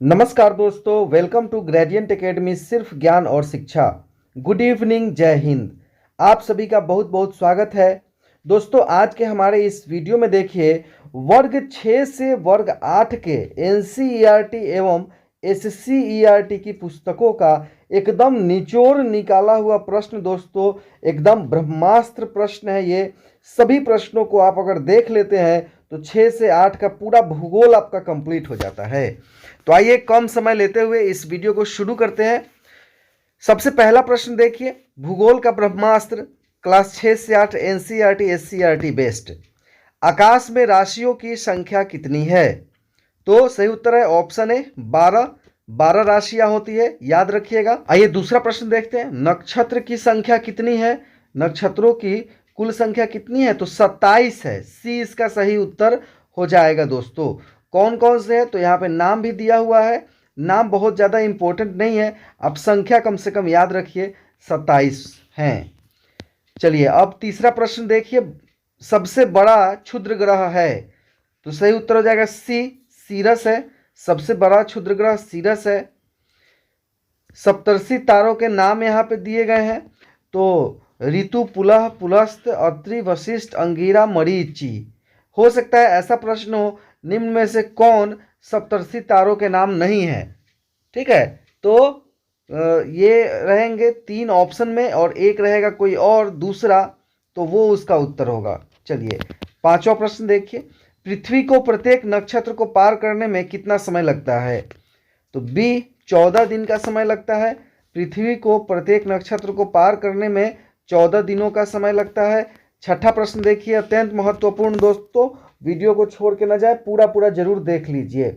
नमस्कार दोस्तों, welcome to gradient academy, सिर्फ ज्ञान और शिक्षा। गुड इवनिंग, जय हिंद। आप सभी का बहुत बहुत स्वागत है। दोस्तों, आज के हमारे इस वीडियो में देखिए, वर्ग 6 से वर्ग 8 के एनसीईआरटी एवं एससीईआरटी की पुस्तकों का एकदम निचोड़ निकाला हुआ प्रश्न। दोस्तों, एकदम ब्रह्मास्त्र प्रश्न है ये। सभी प्रश्नों को आप अगर देख लेते हैं तो 6 से 8 का पूरा भूगोल आपका कंप्लीट हो जाता है। तो आइए कम समय लेते हुए इस वीडियो को शुरू करते हैं। सबसे पहला प्रश्न देखिए, भूगोल का ब्रह्मास्त्र, क्लास 6 से 8 एनसीईआरटी एससीईआरटी बेस्ड। आकाश में राशियों की संख्या कितनी है? तो सही उत्तर है ऑप्शन ए 12। 12 राशियां होती है, याद रखिएगा। आइए दूसरा प्रश्न देखते हैं, नक्षत्र की संख्या कितनी है? नक्षत्रों की कुल संख्या कितनी है? तो 27 है। सी इसका सही उत्तर हो जाएगा। दोस्तों, कौन कौन से हैं? तो यहाँ पे नाम भी दिया हुआ है। नाम बहुत ज़्यादा इंपॉर्टेंट नहीं है, आप संख्या कम से कम याद रखिए, 27 हैं। चलिए अब तीसरा प्रश्न देखिए, सबसे बड़ा क्षुद्र ग्रह है? तो सही उत्तर हो जाएगा सी, सीरस है। सबसे बड़ा क्षुद्र ग्रह सीरस है। सप्तर्षि तारों के नाम यहाँ पे दिए गए हैं, तो ऋतु, पुलह, पुलस्त, अत्रि, वशिष्ठ, अंगिरा, मरीचि। हो सकता है ऐसा प्रश्न हो, निम्न में से कौन सप्तर्षि तारों के नाम नहीं है? ठीक है, तो ये रहेंगे 3 ऑप्शन में और एक रहेगा कोई और दूसरा, तो वो उसका उत्तर होगा। चलिए पांचवा प्रश्न देखिए, पृथ्वी को प्रत्येक नक्षत्र को पार करने में कितना समय लगता है? तो बी 14 दिन का समय लगता है। पृथ्वी को प्रत्येक नक्षत्र को पार करने में 14 दिनों का समय लगता है। छठा प्रश्न देखिए, अत्यंत महत्वपूर्ण दोस्तों, वीडियो को छोड़ के ना जाए, पूरा पूरा जरूर देख लीजिए।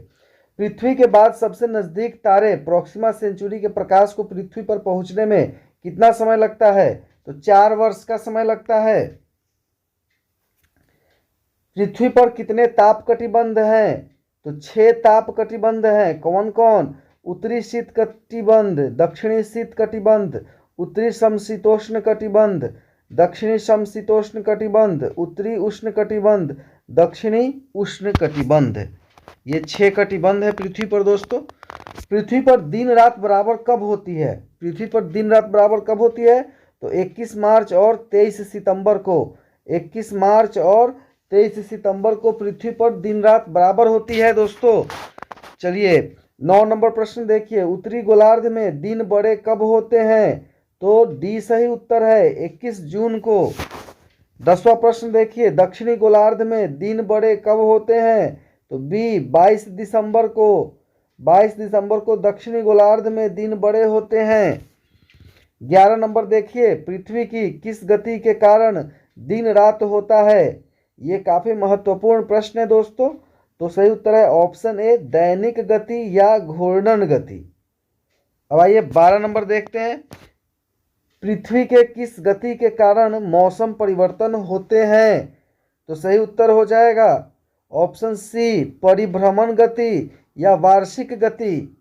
पृथ्वी के बाद सबसे नजदीक तारे प्रोक्सिमा सेंचुरी के प्रकाश को पृथ्वी पर पहुंचने में कितना समय लगता है? तो 4 वर्ष का समय लगता है। पृथ्वी पर कितने ताप कटिबंध हैं? तो 6 ताप कटिबंध हैं। कौन कौन? उत्तरी शीत कटिबंध, दक्षिणी शीत कटिबंध, उत्तरी समशीतोष्ण कटिबंध, दक्षिणी समशीतोष्ण कटिबंध, उत्तरी उष्ण कटिबंध, दक्षिणी उष्ण कटिबंध। ये 6 कटिबंध है पृथ्वी पर। दोस्तों, पृथ्वी पर दिन रात बराबर कब होती है? पृथ्वी पर दिन रात बराबर कब होती है? तो 21 मार्च और 23 सितंबर को। 21 मार्च और 23 सितंबर को पृथ्वी पर दिन रात बराबर होती है। दोस्तों, चलिए 9 नंबर प्रश्न देखिए, उत्तरी गोलार्ध में दिन बड़े कब होते हैं? तो डी सही उत्तर है, 21 जून को। 10वां प्रश्न देखिए, दक्षिणी गोलार्ध में दिन बड़े कब होते हैं? तो बी 22 दिसंबर को। 22 दिसंबर को दक्षिणी गोलार्ध में दिन बड़े होते हैं। 11 नंबर देखिए, पृथ्वी की किस गति के कारण दिन रात होता है? ये काफी महत्वपूर्ण प्रश्न है दोस्तों। तो सही उत्तर है ऑप्शन ए, दैनिक गति या घूर्णन गति। अब आइए 12 नंबर देखते हैं, पृथ्वी के किस गति के कारण मौसम परिवर्तन होते हैं? तो सही उत्तर हो जाएगा ऑप्शन सी, परिभ्रमण गति या वार्षिक गति।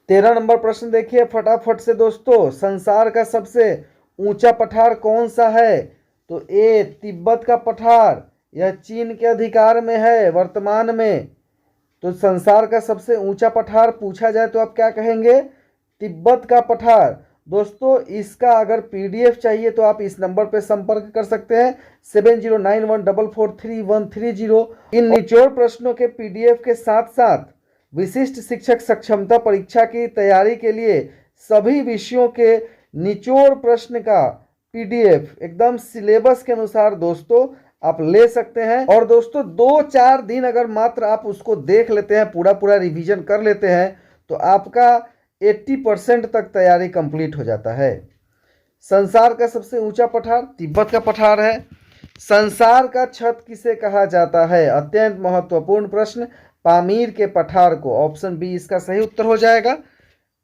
13 नंबर प्रश्न देखिए फटाफट से दोस्तों, संसार का सबसे ऊंचा पठार कौन सा है? तो ए तिब्बत का पठार, यह चीन के अधिकार में है वर्तमान में। तो संसार का सबसे ऊंचा पठार पूछा जाए तो आप क्या कहेंगे? तिब्बत का पठार। दोस्तों, इसका अगर पीडीएफ चाहिए तो आप इस नंबर पर संपर्क कर सकते हैं 7091443130। इन निचोड़ प्रश्नों के पीडीएफ के साथ साथ विशिष्ट शिक्षक सक्षमता परीक्षा की तैयारी के लिए सभी विषयों के निचोड़ प्रश्न का पीडीएफ एकदम सिलेबस के अनुसार दोस्तों आप ले सकते हैं। और दोस्तों 2-4 दिन अगर मात्र आप उसको देख लेते हैं, पूरा पूरा रिवीजन कर लेते हैं, तो आपका 80% तक तैयारी कंप्लीट हो जाता है। संसार का सबसे ऊंचा पठार तिब्बत का पठार है। संसार का छत किसे कहा जाता है? अत्यंत महत्वपूर्ण प्रश्न, पामीर के पठार को। ऑप्शन बी इसका सही उत्तर हो जाएगा।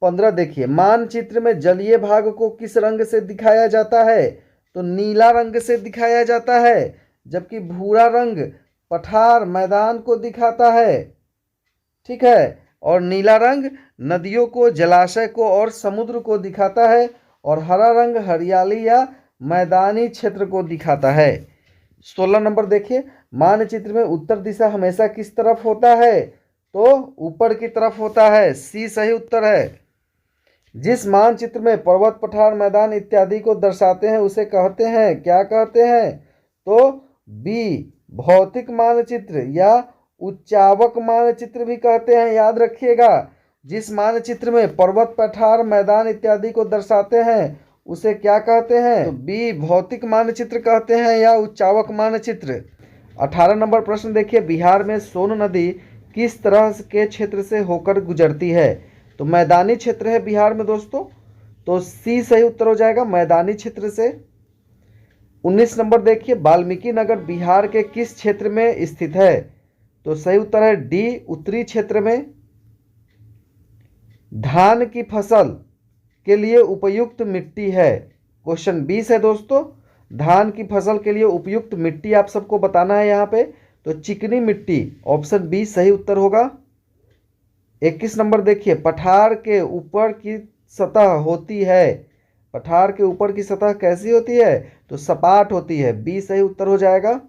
15 देखिए, मानचित्र में जलीय भाग को किस रंग से दिखाया जाता है? तो नीला रंग से दिखाया जाता है, जबकि भूरा रंग पठार मैदान को दिखाता है। ठीक है, और नीला रंग नदियों को, जलाशय को और समुद्र को दिखाता है, और हरा रंग हरियाली या मैदानी क्षेत्र को दिखाता है। 16 नंबर देखिए, मानचित्र में उत्तर दिशा हमेशा किस तरफ होता है? तो ऊपर की तरफ होता है, सी सही उत्तर है। जिस मानचित्र में पर्वत, पठार, मैदान इत्यादि को दर्शाते हैं उसे कहते हैं, क्या कहते हैं? तो बी भौतिक मानचित्र या उच्चावक मानचित्र भी कहते हैं, याद रखिएगा। जिस मानचित्र में पर्वत, पठार, मैदान इत्यादि को दर्शाते हैं उसे क्या कहते हैं? तो बी भौतिक मानचित्र कहते हैं या उच्चावक मानचित्र। 18 नंबर प्रश्न देखिए, बिहार में सोन नदी किस तरह के क्षेत्र से होकर गुजरती है? तो मैदानी क्षेत्र है बिहार में दोस्तों, तो सी सही उत्तर हो जाएगा, मैदानी क्षेत्र से। 19 नंबर देखिए, वाल्मीकि नगर बिहार के किस क्षेत्र में स्थित है? तो सही उत्तर है डी, उत्तरी क्षेत्र में। धान की फसल के लिए उपयुक्त मिट्टी है, क्वेश्चन 20 है दोस्तों। धान की फसल के लिए उपयुक्त मिट्टी आप सबको बताना है यहाँ पे, तो चिकनी मिट्टी, ऑप्शन बी सही उत्तर होगा। 21 नंबर देखिए, पठार के ऊपर की सतह होती है, पठार के ऊपर की सतह कैसी होती है? तो सपाट होती है, बी सही उत्तर हो जाएगा।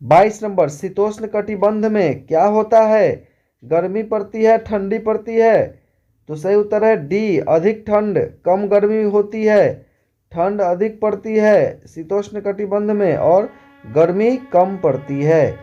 22 नंबर, शीतोष्ण कटिबंध में क्या होता है? गर्मी पड़ती है, ठंडी पड़ती है? तो सही उत्तर है डी, अधिक ठंड कम गर्मी होती है, ठंड अधिक पड़ती है शीतोष्ण कटिबंध में और गर्मी कम पड़ती है।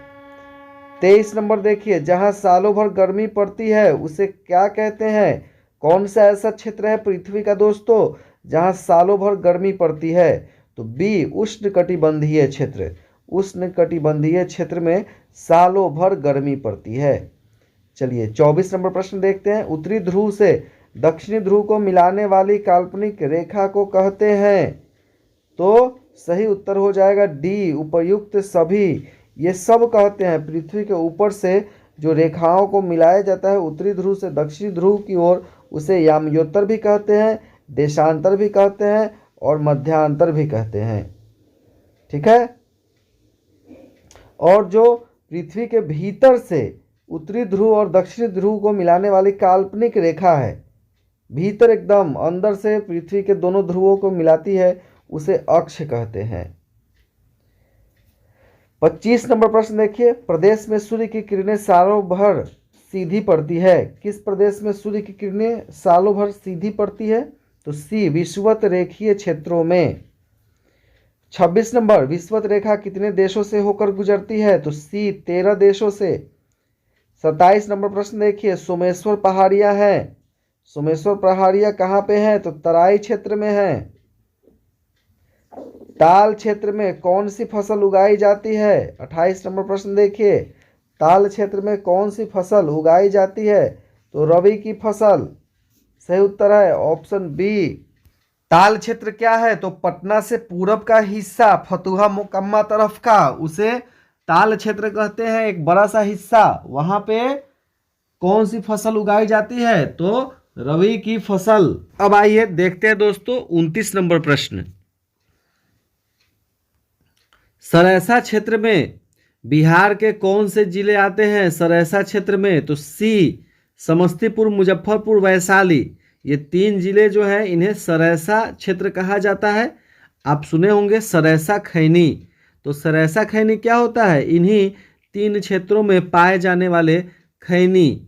23 नंबर देखिए, जहां सालों भर गर्मी पड़ती है उसे क्या कहते हैं? कौन सा ऐसा क्षेत्र है पृथ्वी का दोस्तों जहां सालों भर गर्मी पड़ती है? तो बी उष्ण कटिबंधीय क्षेत्र, उष्ण कटिबंधीय क्षेत्र में सालों भर गर्मी पड़ती है। चलिए 24 नंबर प्रश्न देखते हैं, उत्तरी ध्रुव से दक्षिणी ध्रुव को मिलाने वाली काल्पनिक रेखा को कहते हैं? तो सही उत्तर हो जाएगा डी, उपयुक्त सभी। ये सब कहते हैं पृथ्वी के ऊपर से जो रेखाओं को मिलाया जाता है उत्तरी ध्रुव से दक्षिणी ध्रुव की ओर, उसे यामयोत्तर भी कहते हैं, देशांतर भी कहते हैं और मध्यांतर भी कहते हैं। ठीक है। और जो पृथ्वी के भीतर से उत्तरी ध्रुव और दक्षिणी ध्रुव को मिलाने वाली काल्पनिक रेखा है, भीतर एकदम अंदर से पृथ्वी के दोनों ध्रुवों को मिलाती है, उसे अक्ष कहते हैं। 25 नंबर प्रश्न देखिए, प्रदेश में सूर्य की किरणें सालों भर सीधी पड़ती है, किस प्रदेश में सूर्य की किरणें सालों भर सीधी पड़ती है? तो सी विषुवत रेखीय क्षेत्रों में। 26 नंबर, विषुवत रेखा कितने देशों से होकर गुजरती है? तो सी 13 देशों से। 27 नंबर प्रश्न देखिए, सोमेश्वर पहाड़ियां हैं, सोमेश्वर पहाड़ियां कहाँ पे हैं? तो तराई क्षेत्र में है। ताल क्षेत्र में कौन सी फसल उगाई जाती है? 28 नंबर प्रश्न देखिए, ताल क्षेत्र में कौन सी फसल उगाई जाती है? तो रबी की फसल सही उत्तर है, ऑप्शन बी। ताल क्षेत्र क्या है? तो पटना से पूरब का हिस्सा, फतुहा मुकम्मा तरफ का, उसे ताल क्षेत्र कहते हैं, एक बड़ा सा हिस्सा। वहां पे कौन सी फसल उगाई जाती है? तो रबी की फसल। अब आइए देखते हैं दोस्तों 29 नंबर प्रश्न, सरैसा क्षेत्र में बिहार के कौन से जिले आते हैं? सरैसा क्षेत्र में तो सी समस्तीपुर, मुजफ्फरपुर, वैशाली, ये 3 जिले जो है इन्हें सरैसा क्षेत्र कहा जाता है। आप सुने होंगे सरैसा खैनी, तो सरैसा खैनी क्या होता है? इन्हीं 3 क्षेत्रों में पाए जाने वाले खैनी,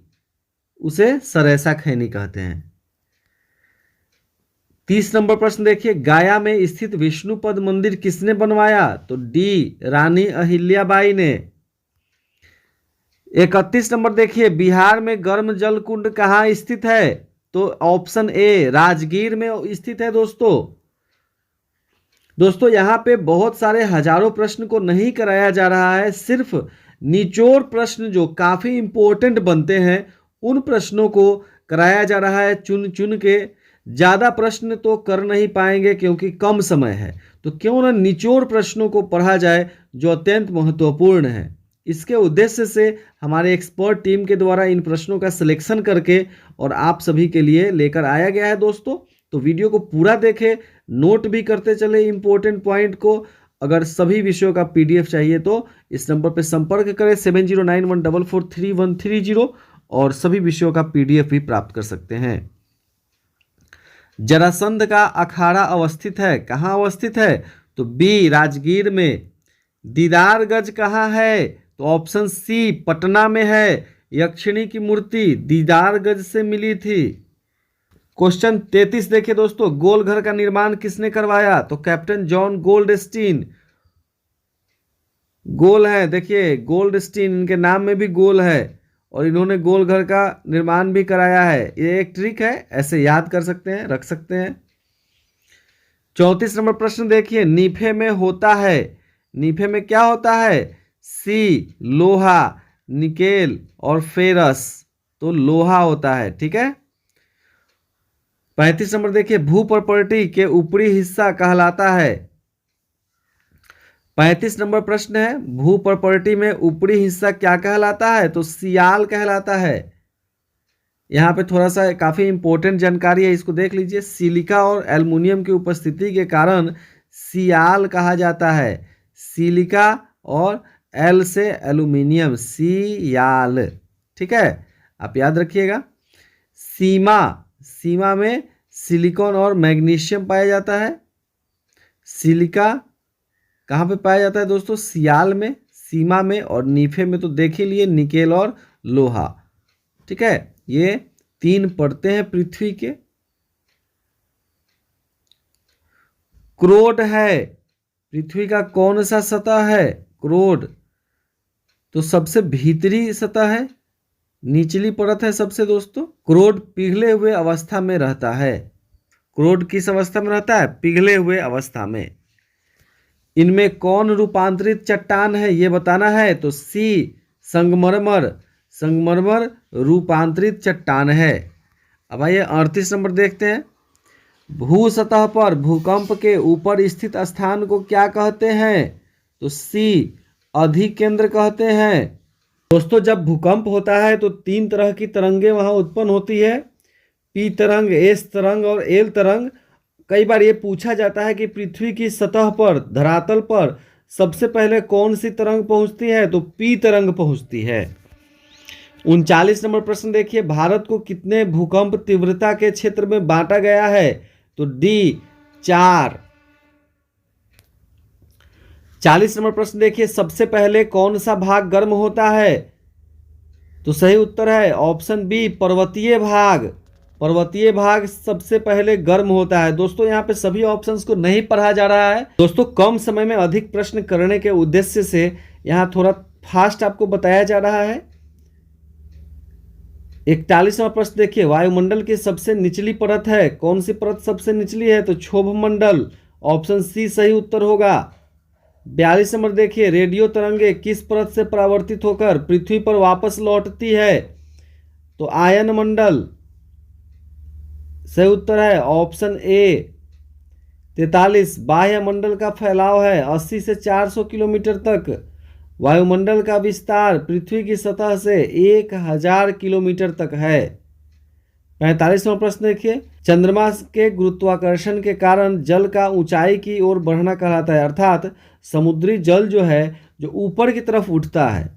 उसे सरैसा खैनी कहते हैं। 30 नंबर प्रश्न देखिए, गया में स्थित विष्णुपद मंदिर किसने बनवाया? तो डी रानी अहिल्याबाई ने। 31 नंबर देखिए, बिहार में गर्म जल कुंड कहाँ स्थित है? तो ऑप्शन ए राजगीर में स्थित है दोस्तों यहाँ पे बहुत सारे हजारों प्रश्न को नहीं कराया जा रहा है, सिर्फ निचोड़ प्रश्न जो काफी इंपॉर्टेंट बनते हैं उन प्रश्नों को कराया जा रहा है चुन चुन के। ज़्यादा प्रश्न तो कर नहीं पाएंगे क्योंकि कम समय है, तो क्यों ना निचोड़ प्रश्नों को पढ़ा जाए जो अत्यंत महत्वपूर्ण है। इसके उद्देश्य से हमारे एक्सपर्ट टीम के द्वारा इन प्रश्नों का सिलेक्शन करके और आप सभी के लिए लेकर आया गया है दोस्तों। तो वीडियो को पूरा देखें, नोट भी करते चले इंपॉर्टेंट पॉइंट को। अगर सभी विषयों का PDF चाहिए तो इस नंबर पर संपर्क करें 7091443130 और सभी विषयों का PDF भी प्राप्त कर सकते हैं। जरासंध का अखाड़ा अवस्थित है, कहाँ अवस्थित है? तो बी राजगीर में। दीदारगंज कहाँ है? तो ऑप्शन सी पटना में है। यक्षिणी की मूर्ति दीदार गज से मिली थी। क्वेश्चन 33 देखिए दोस्तों, गोल घर का निर्माण किसने करवाया? तो कैप्टन जॉन गोल्डस्टीन। गोल है, देखिए गोल्डस्टीन, इनके नाम में भी गोल है और इन्होंने गोल घर का निर्माण भी कराया है। ये एक ट्रिक है, ऐसे याद कर सकते हैं, रख सकते हैं। 34 नंबर प्रश्न देखिए, नीफे में होता है, नीफे में क्या होता है? सी लोहा, निकेल और फेरस, तो लोहा होता है, ठीक है। 35 नंबर देखिए, भू प्रॉपर्टी के ऊपरी हिस्सा कहलाता है। 35 नंबर प्रश्न है, भू प्रॉपर्टी में ऊपरी हिस्सा क्या कहलाता है? तो सियाल कहलाता है। यहाँ पे थोड़ा सा काफी इंपॉर्टेंट जानकारी है, इसको देख लीजिए। सिलिका और एल्युमिनियम की उपस्थिति के कारण सियाल कहा जाता है। सिलिका और एल से एल्युमिनियम, सियाल, ठीक है, आप याद रखिएगा। सीमा, सीमा में सिलिकॉन और मैग्नीशियम पाया जाता है। सिलिका कहाँ पे पाया जाता है दोस्तों? सियाल में, सीमा में, और नीफे में तो देख ही लिए निकेल और लोहा, ठीक है। ये 3 परतें हैं पृथ्वी के। क्रोड है, पृथ्वी का कौन सा सतह है? क्रोड तो सबसे भीतरी सतह है, निचली परत है सबसे दोस्तों। क्रोड पिघले हुए अवस्था में रहता है। क्रोड किस अवस्था में रहता है? पिघले हुए अवस्था में। इनमें कौन रूपांतरित चट्टान है ये बताना है, तो सी संगमरमर, संगमरमर रूपांतरित चट्टान है। अब आइए 38 नंबर देखते हैं, भू सतह पर भूकंप के ऊपर स्थित स्थान को क्या कहते हैं? तो सी अधिकेंद्र कहते हैं। दोस्तों जब भूकंप होता है तो 3 तरह की तरंगें वहां उत्पन्न होती है, पी तरंग, एस तरंग और एल तरंग। कई बार ये पूछा जाता है कि पृथ्वी की सतह पर, धरातल पर सबसे पहले कौन सी तरंग पहुंचती है? तो पी तरंग पहुंचती है। 39 नंबर प्रश्न देखिए, भारत को कितने भूकंप तीव्रता के क्षेत्र में बांटा गया है? तो डी 4। 40 नंबर प्रश्न देखिए, सबसे पहले कौन सा भाग गर्म होता है? तो सही उत्तर है ऑप्शन बी पर्वतीय भाग। पर्वतीय भाग सबसे पहले गर्म होता है। दोस्तों यहाँ पे सभी ऑप्शंस को नहीं पढ़ा जा रहा है दोस्तों, कम समय में अधिक प्रश्न करने के उद्देश्य से यहाँ थोड़ा फास्ट आपको बताया जा रहा है। 41वां प्रश्न देखिए, वायुमंडल की सबसे निचली परत है, कौन सी परत सबसे निचली है? तो क्षोभ मंडल, ऑप्शन सी सही उत्तर होगा। 42 नंबर देखिए, रेडियो तरंगे किस परत से परावर्तित होकर पृथ्वी पर वापस लौटती है? तो आयन मंडल, सही उत्तर है ऑप्शन ए। 43, बाह्य मंडल का फैलाव है 80 से 400 किलोमीटर तक। वायुमंडल का विस्तार पृथ्वी की सतह से 1000 किलोमीटर तक है। 45वां प्रश्न देखिए, चंद्रमा के गुरुत्वाकर्षण के कारण जल का ऊंचाई की ओर बढ़ना कहलाता है, अर्थात समुद्री जल जो है जो ऊपर की तरफ उठता है,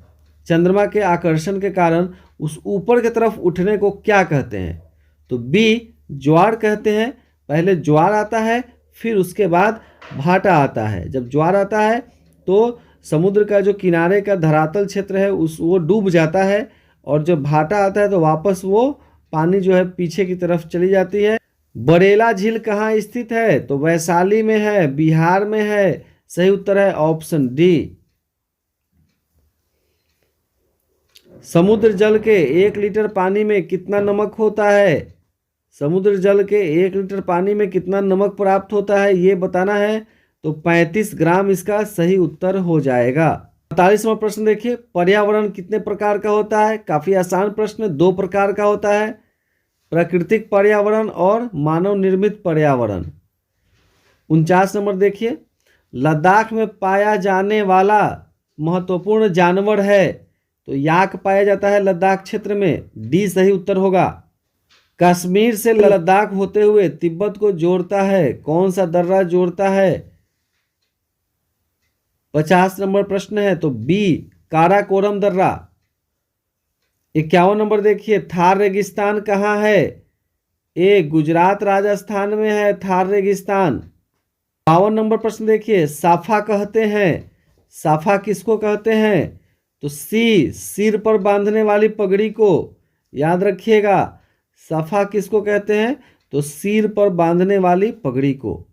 चंद्रमा के आकर्षण के कारण उस ऊपर की तरफ उठने को क्या कहते हैं? तो बी ज्वार कहते हैं। पहले ज्वार आता है, फिर उसके बाद भाटा आता है। जब ज्वार आता है तो समुद्र का जो किनारे का धरातल क्षेत्र है वो डूब जाता है, और जब भाटा आता है तो वापस वो पानी जो है पीछे की तरफ चली जाती है। बरेला झील कहाँ स्थित है? तो वैशाली में है, बिहार में है। सही उत्तर है ऑप्शन डी। समुद्र जल के 1 लीटर पानी में कितना नमक होता है? समुद्र जल के 1 लीटर पानी में कितना नमक प्राप्त होता है ये बताना है, तो 35 ग्राम इसका सही उत्तर हो जाएगा। 45वां प्रश्न देखिए, पर्यावरण कितने प्रकार का होता है? काफी आसान प्रश्न, 2 प्रकार का होता है, प्राकृतिक पर्यावरण और मानव निर्मित पर्यावरण। 49 नंबर देखिए, लद्दाख में पाया जाने वाला महत्वपूर्ण जानवर है, तो याक पाया जाता है लद्दाख क्षेत्र में, डी सही उत्तर होगा। कश्मीर से लद्दाख होते हुए तिब्बत को जोड़ता है, कौन सा दर्रा जोड़ता है? 50 नंबर प्रश्न है, तो बी काराकोरम दर्रा। 51 नंबर देखिए, थार रेगिस्तान कहाँ है? ए गुजरात राजस्थान में है थार रेगिस्तान। 52 नंबर प्रश्न देखिए, साफा कहते हैं, साफा किसको कहते हैं? तो सी सिर पर बांधने वाली पगड़ी को, याद रखिएगा, सफा किसको कहते हैं, तो सिर पर बांधने वाली पगड़ी को।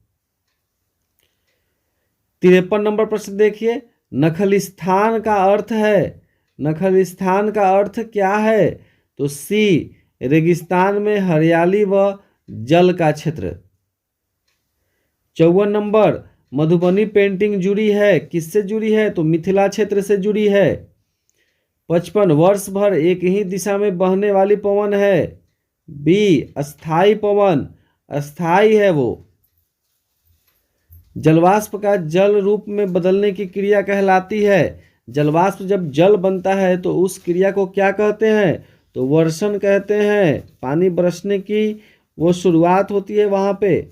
53 नंबर प्रश्न देखिए, नखलिस्तान का अर्थ है, नखलिस्तान का अर्थ क्या है, तो सी रेगिस्तान में हरियाली व जल का क्षेत्र। 54 नंबर, मधुबनी पेंटिंग जुड़ी है, किससे जुड़ी है, तो मिथिला क्षेत्र से जुड़ी है। 55 वर्ष भर एक ही दिशा में बहने वाली पवन है, बी अस्थाई पवन, अस्थाई है वो। जलवाष्प का जल रूप में बदलने की क्रिया कहलाती है, जलवाष्प जब जल बनता है तो उस क्रिया को क्या कहते हैं, तो वर्षण कहते हैं। पानी बरसने की वो शुरुआत होती है वहां पे।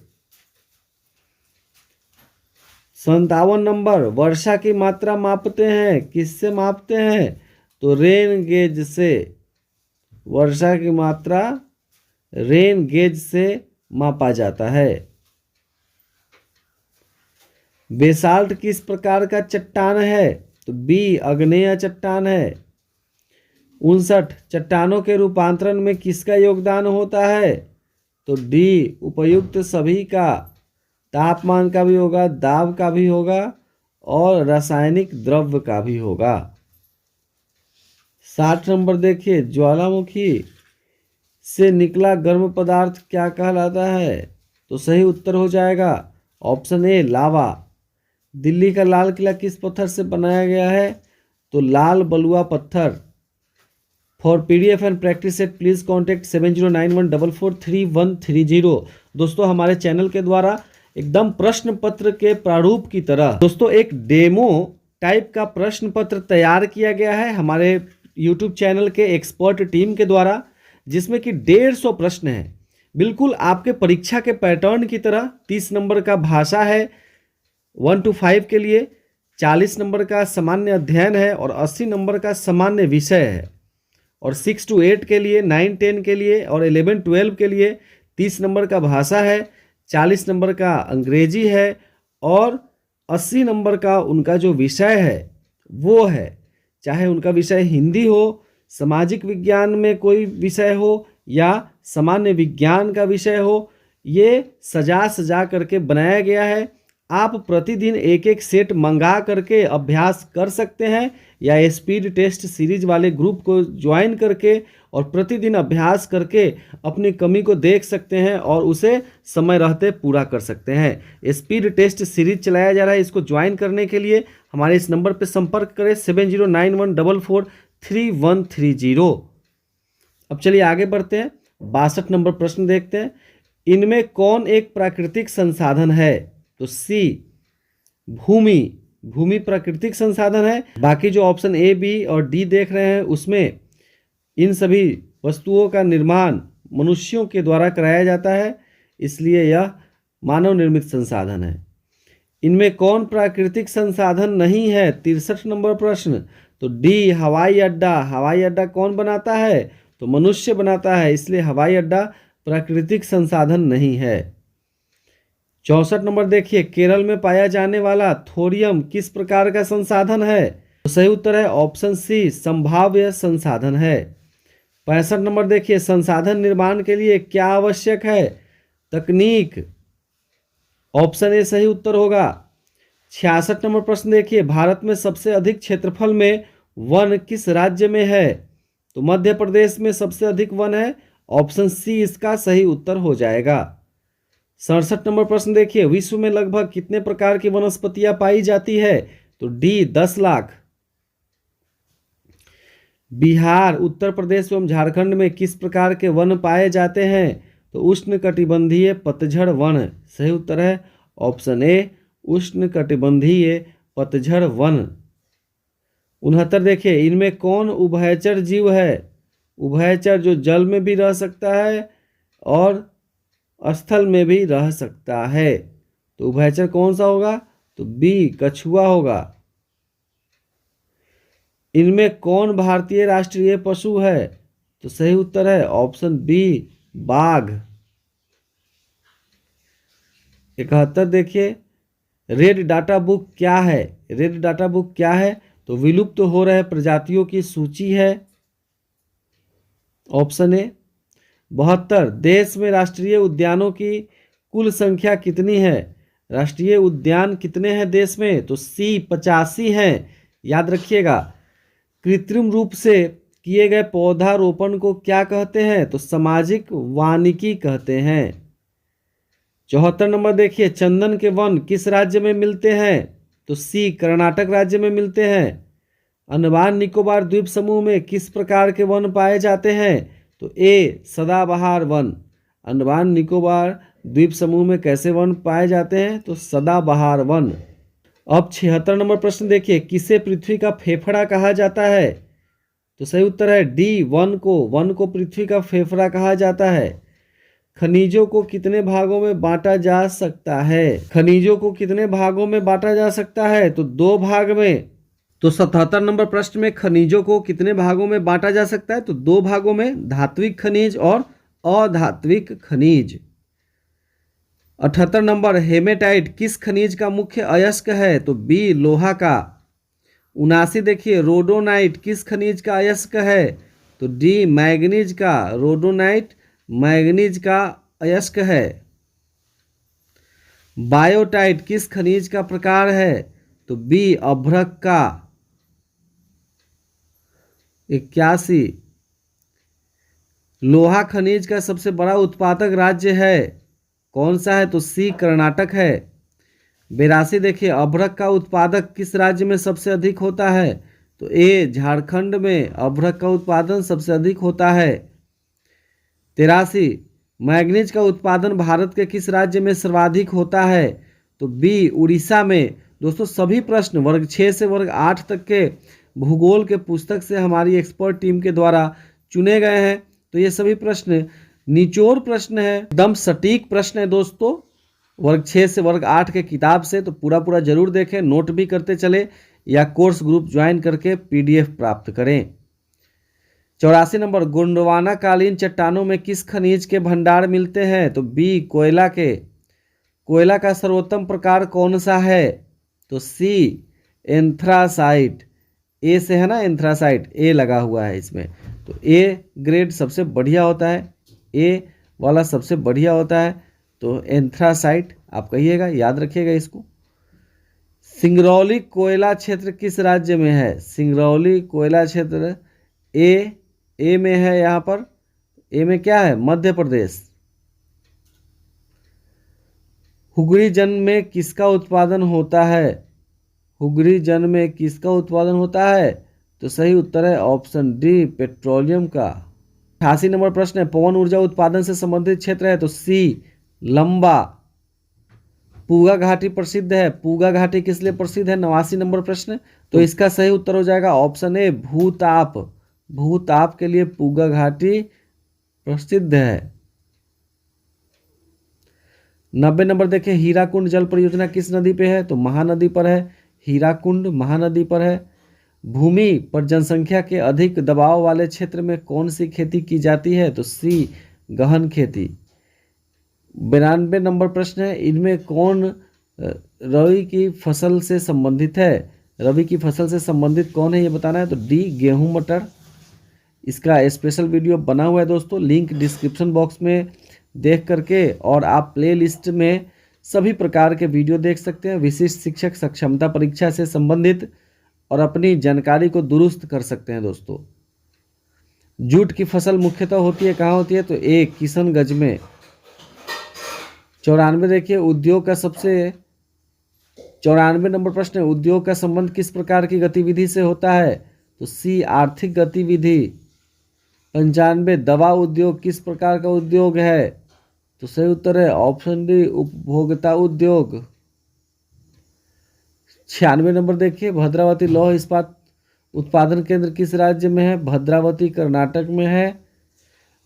57 नंबर, वर्षा की मात्रा मापते हैं, किससे मापते हैं, तो रेन गेज से, वर्षा की मात्रा रेन गेज से मापा जाता है। बेसाल्ट किस प्रकार का चट्टान है, तो बी आग्नेय चट्टान है। 59 चट्टानों के रूपांतरण में किसका योगदान होता है, तो डी उपयुक्त सभी का, तापमान का भी होगा, दाब का भी होगा और रासायनिक द्रव्य का भी होगा। 60 नंबर देखिए, ज्वालामुखी से निकला गर्म पदार्थ क्या कहलाता है, तो सही उत्तर हो जाएगा ऑप्शन ए लावा। दिल्ली का लाल किला किस पत्थर से बनाया गया है, तो लाल बलुआ पत्थर। For PDF and practice set please contact 7091443130। दोस्तों हमारे चैनल के द्वारा एकदम प्रश्न पत्र के प्रारूप की तरह दोस्तों एक डेमो टाइप का प्रश्न पत्र तैयार किया गया है हमारे यूट्यूब चैनल के एक्सपर्ट टीम के द्वारा, जिसमें कि 150 प्रश्न हैं, बिल्कुल आपके परीक्षा के पैटर्न की तरह। 30 नंबर का भाषा है 1 to 5 के लिए, 40 नंबर का सामान्य अध्ययन है और 80 नंबर का सामान्य विषय है। और 6 to 8 के लिए, 9, 10 के लिए और 11, 12 के लिए 30 नंबर का भाषा है, 40 नंबर का अंग्रेजी है और 80 नंबर का उनका जो विषय है वो है, चाहे उनका विषय हिंदी हो, सामाजिक विज्ञान में कोई विषय हो या सामान्य विज्ञान का विषय हो, ये सजा सजा करके बनाया गया है। आप प्रतिदिन एक एक सेट मंगा करके अभ्यास कर सकते हैं या स्पीड टेस्ट सीरीज वाले ग्रुप को ज्वाइन करके और प्रतिदिन अभ्यास करके अपनी कमी को देख सकते हैं और उसे समय रहते पूरा कर सकते हैं। स्पीड टेस्ट सीरीज चलाया जा रहा है, इसको ज्वाइन करने के लिए हमारे इस नंबर पर संपर्क करें 7091443130। अब चलिए आगे बढ़ते हैं, 62 नंबर प्रश्न देखते हैं। इनमें कौन एक प्राकृतिक संसाधन है, तो सी भूमि, भूमि प्राकृतिक संसाधन है। बाकी जो ऑप्शन ए, बी और डी देख रहे हैं उसमें इन सभी वस्तुओं का निर्माण मनुष्यों के द्वारा कराया जाता है, इसलिए यह मानव निर्मित संसाधन है। इनमें कौन प्राकृतिक संसाधन नहीं है, 63 नंबर प्रश्न, तो डी हवाई अड्डा। हवाई अड्डा कौन बनाता है, तो मनुष्य बनाता है, इसलिए हवाई अड्डा प्राकृतिक संसाधन नहीं है। 64 नंबर देखिए, केरल में पाया जाने वाला थोरियम किस प्रकार का संसाधन है, तो सही उत्तर है ऑप्शन सी संभाव्य संसाधन है। 65 नंबर देखिए, संसाधन निर्माण के लिए क्या आवश्यक है, तकनीक, ऑप्शन ए सही उत्तर होगा। 66 नंबर प्रश्न देखिए, भारत में सबसे अधिक क्षेत्रफल में वन किस राज्य में है, तो मध्य प्रदेश में सबसे अधिक वन है, ऑप्शन सी इसका सही उत्तर हो जाएगा। 67 नंबर प्रश्न देखिए, विश्व में लगभग कितने प्रकार की वनस्पतियां पाई जाती है, तो डी 10 लाख। बिहार, उत्तर प्रदेश एवं झारखंड में किस प्रकार के वन पाए जाते हैं, तो उष्णकटिबंधीय पतझड़ वन, सही उत्तर है ऑप्शन ए उष्णकटिबंधीय पतझड़ वन। 69 देखिए, इनमें कौन उभयचर जीव है, उभयचर जो जल में भी रह सकता है और स्थल में भी रह सकता है, तो उभयचर कौन सा होगा, तो बी कछुआ होगा। इनमें कौन भारतीय राष्ट्रीय पशु है, तो सही उत्तर है ऑप्शन बी बाघ। 71 देखिए, रेड डाटा बुक क्या है, रेड डाटा बुक क्या है, तो विलुप्त हो रहे प्रजातियों की सूची है ऑप्शन ए। 72 देश में राष्ट्रीय उद्यानों की कुल संख्या कितनी है? राष्ट्रीय उद्यान कितने हैं देश में? तो सी 85 हैं। याद रखिएगा। कृत्रिम रूप से किए गए पौधारोपण को क्या कहते हैं? तो सामाजिक वानिकी कहते हैं। 74 नंबर देखिए, चंदन के वन किस राज्य में मिलते हैं? तो सी कर्नाटक राज्य में मिलते हैं। अंडमान निकोबार द्वीप समूह में किस प्रकार के वन पाए जाते हैं? तो ए सदाबहार वन। अंडमान निकोबार द्वीप समूह में कैसे वन पाए जाते हैं? तो सदाबहार वन। अब 76 नंबर प्रश्न देखिए, किसे पृथ्वी का फेफड़ा कहा जाता है? तो सही उत्तर है डी वन को पृथ्वी का फेफड़ा कहा जाता है। खनिजों को कितने भागों में बांटा जा सकता है? खनिजों को कितने भागों में बांटा जा सकता है? तो 2 भाग में। तो 77 नंबर प्रश्न में खनिजों को कितने भागों में बांटा जा सकता है? तो 2 भागों में, धात्विक खनिज और अधात्विक खनिज। 78 नंबर, हेमेटाइट किस खनिज का मुख्य अयस्क है? तो बी लोहा का। 79 देखिए, रोडोनाइट किस खनिज का अयस्क है? तो डी मैग्नीज का। रोडोनाइट मैग्नीज का अयस्क है। बायोटाइट किस खनिज का प्रकार है? तो बी अभ्रक का। 81 लोहा खनिज का सबसे बड़ा उत्पादक राज्य है, कौन सा है? तो सी कर्नाटक है। 82 देखिए, अभ्रक का उत्पादक किस राज्य में सबसे अधिक होता है? तो ए झारखंड में अभ्रक का उत्पादन सबसे अधिक होता है। 83 मैग्नीज का उत्पादन भारत के किस राज्य में सर्वाधिक होता है? तो बी उड़ीसा में। दोस्तों सभी प्रश्न वर्ग 6 से वर्ग 8 तक के भूगोल के पुस्तक से हमारी एक्सपर्ट टीम के द्वारा चुने गए हैं। तो ये सभी प्रश्न निचोड़ प्रश्न है, एकदम सटीक प्रश्न है दोस्तों, वर्ग 6 से वर्ग 8 के किताब से। तो पूरा जरूर देखें, नोट भी करते चले या कोर्स ग्रुप ज्वाइन करके PDF प्राप्त करें। 84 नंबर, गोंडवाना कालीन चट्टानों में किस खनिज के भंडार मिलते हैं? तो बी कोयला के। कोयला का सर्वोत्तम प्रकार कौन सा है? तो सी एंथ्रासाइट। ए से है ना एंथ्रासाइट, ए लगा हुआ है इसमें। तो ए ग्रेड सबसे बढ़िया होता है, ए वाला सबसे बढ़िया होता है। तो एंथ्रासाइट आप कहिएगा, याद रखिएगा इसको। सिंगरौली कोयला क्षेत्र किस राज्य में है? सिंगरौली कोयला क्षेत्र ए में है। यहाँ पर ए में क्या है? मध्य प्रदेश। हुगली जन में किसका उत्पादन होता है? हुगली जन में किसका उत्पादन होता है? तो सही उत्तर है ऑप्शन डी पेट्रोलियम का। 88 नंबर प्रश्न है, पवन ऊर्जा उत्पादन से संबंधित क्षेत्र है? तो सी लंबा। पूगा घाटी प्रसिद्ध है, पूगा घाटी किस लिए प्रसिद्ध है? 89 नंबर प्रश्न। तो इसका सही उत्तर हो जाएगा ऑप्शन ए भूताप। भूताप के लिए पूगा घाटी प्रसिद्ध है। 90 नंबर देखें, हीराकुंड जल परियोजना किस नदी पे है? तो महानदी पर है। हीराकुंड महानदी पर है। भूमि पर जनसंख्या के अधिक दबाव वाले क्षेत्र में कौन सी खेती की जाती है? तो सी गहन खेती। 92 नंबर प्रश्न है, इनमें कौन रबी की फसल से संबंधित है? रबी की फसल से संबंधित कौन है ये बताना है। तो डी गेहूं मटर। इसका स्पेशल वीडियो बना हुआ है दोस्तों, लिंक डिस्क्रिप्शन बॉक्स में देख करके, और आप प्लेलिस्ट में सभी प्रकार के वीडियो देख सकते हैं विशिष्ट शिक्षक सक्षमता परीक्षा से संबंधित, और अपनी जानकारी को दुरुस्त कर सकते हैं दोस्तों। जूट की फसल मुख्यतः होती है कहाँ होती है? तो ए किशनगंज में। 94 देखिए, उद्योग का सबसे 94 नंबर प्रश्न है, उद्योग का संबंध किस प्रकार की गतिविधि से होता है? तो सी आर्थिक गतिविधि। 95 दवा उद्योग किस प्रकार का उद्योग है? तो सही उत्तर है ऑप्शन डी उपभोक्ता उद्योग। 96 नंबर देखिए, भद्रावती लौह इस्पात उत्पादन केंद्र किस राज्य में है? भद्रावती कर्नाटक में है।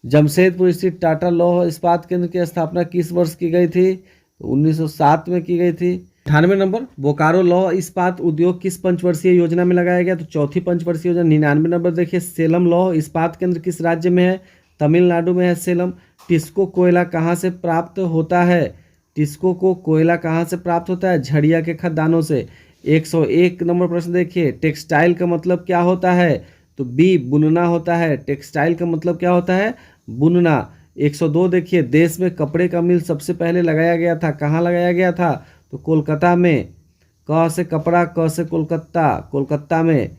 जमशेदपुर स्थित टाटा लौह इस्पात केंद्र की स्थापना किस वर्ष की गई थी? तो 1907 में की गई थी। 98 नंबर, बोकारो लौह इस्पात उद्योग किस पंचवर्षीय योजना में लगाया गया? तो चौथी पंचवर्षीय योजना। 99 नंबर देखिए, सेलम लौह इस्पात केंद्र किस राज्य में है? तमिलनाडु में है सेलम। टिस्को कोयला कहाँ से प्राप्त होता है? टिस्को को कोयला कहाँ से प्राप्त होता है? झड़िया के खदानों से। 101 नंबर प्रश्न देखिए, टेक्सटाइल का मतलब क्या होता है? तो बी बुनना होता है। टेक्सटाइल का मतलब क्या होता है? बुनना। 102 देखिए, देश में कपड़े का मिल सबसे पहले लगाया गया था, कहाँ लगाया गया था? तो कोलकाता में। क से कपड़ा, क से कोलकाता, कोलकाता में।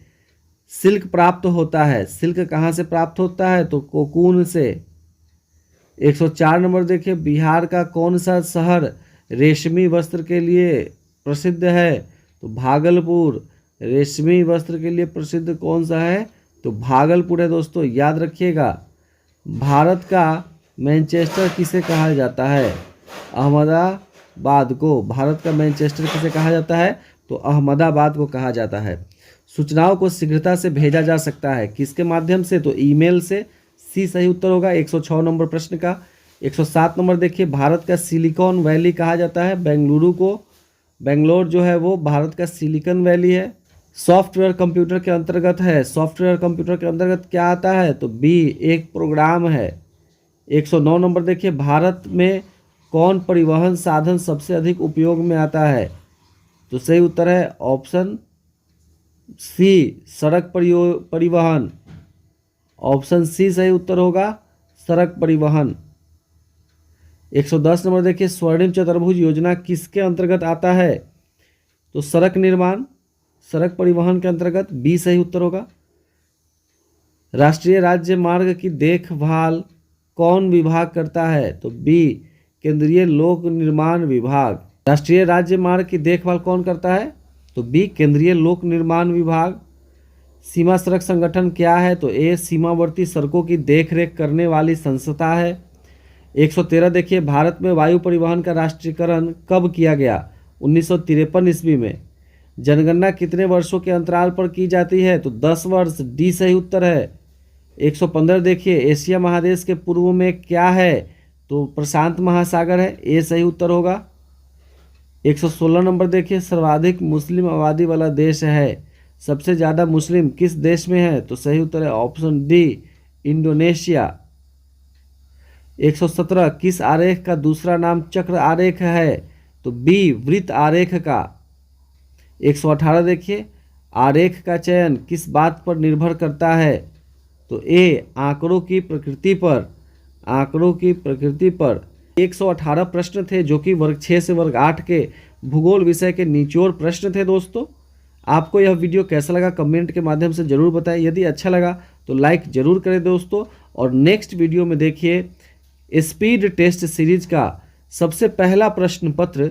सिल्क प्राप्त होता है, सिल्क कहाँ से प्राप्त होता है? तो कोकून से। 104 नंबर देखिए, बिहार का कौन सा शहर रेशमी वस्त्र के लिए प्रसिद्ध है? तो भागलपुर। रेशमी वस्त्र के लिए प्रसिद्ध कौन सा है? तो भागलपुर है दोस्तों, याद रखिएगा। भारत का मैनचेस्टर किसे कहा जाता है? अहमदाबाद को। भारत का मैनचेस्टर किसे कहा जाता है? तो अहमदाबाद को कहा जाता है। सूचनाओं को शीघ्रता से भेजा जा सकता है, किसके माध्यम से? तो ईमेल से। सी सही उत्तर होगा 106 नंबर प्रश्न का। 107 नंबर देखिए, भारत का सिलिकॉन वैली कहा जाता है बेंगलुरु को। बेंगलोर जो है वो भारत का सिलिकॉन वैली है। सॉफ्टवेयर कंप्यूटर के अंतर्गत है। सॉफ्टवेयर कंप्यूटर के अंतर्गत क्या आता है? तो बी एक प्रोग्राम है। 109 नंबर देखिए, भारत में कौन परिवहन साधन सबसे अधिक उपयोग में आता है? तो सही उत्तर है ऑप्शन सी, सड़क परिवहन। ऑप्शन सी सही उत्तर होगा, सड़क परिवहन। 110 नंबर देखिए, स्वर्णिम चतुर्भुज योजना किसके अंतर्गत आता है? तो सड़क निर्माण, सड़क परिवहन के अंतर्गत। बी सही उत्तर होगा। राष्ट्रीय राज्य मार्ग की देखभाल कौन विभाग करता है? तो बी केंद्रीय लोक निर्माण विभाग। राष्ट्रीय राज्य मार्ग की देखभाल कौन करता है? तो बी केंद्रीय लोक निर्माण विभाग। सीमा सड़क संगठन क्या है? तो ए सीमावर्ती सड़कों की देखरेख करने वाली संस्था है। 113 देखिए, भारत में वायु परिवहन का राष्ट्रीयकरण कब किया गया? 1953 ईस्वी में। जनगणना कितने वर्षों के अंतराल पर की जाती है? तो 10 वर्ष। डी सही उत्तर है। 115 देखिए, एशिया महादेश के पूर्व में क्या है? तो प्रशांत महासागर है। ए सही उत्तर होगा। 116 नंबर देखिए, सर्वाधिक मुस्लिम आबादी वाला देश है। सबसे ज़्यादा मुस्लिम किस देश में है? तो सही उत्तर है ऑप्शन डी इंडोनेशिया। 117 किस आरेख का दूसरा नाम चक्र आरेख है? तो बी वृत्त आरेख का। 118 देखिए, आरेख का चयन किस बात पर निर्भर करता है? तो ए आंकड़ों की प्रकृति पर। आंकड़ों की प्रकृति पर। 118 प्रश्न थे जो कि वर्ग 6 से वर्ग 8 के भूगोल विषय के निचोड़ प्रश्न थे दोस्तों। आपको यह वीडियो कैसा लगा कमेंट के माध्यम से ज़रूर बताएं। यदि अच्छा लगा तो लाइक ज़रूर करें दोस्तों। और नेक्स्ट वीडियो में देखिए स्पीड टेस्ट सीरीज का सबसे पहला प्रश्न पत्र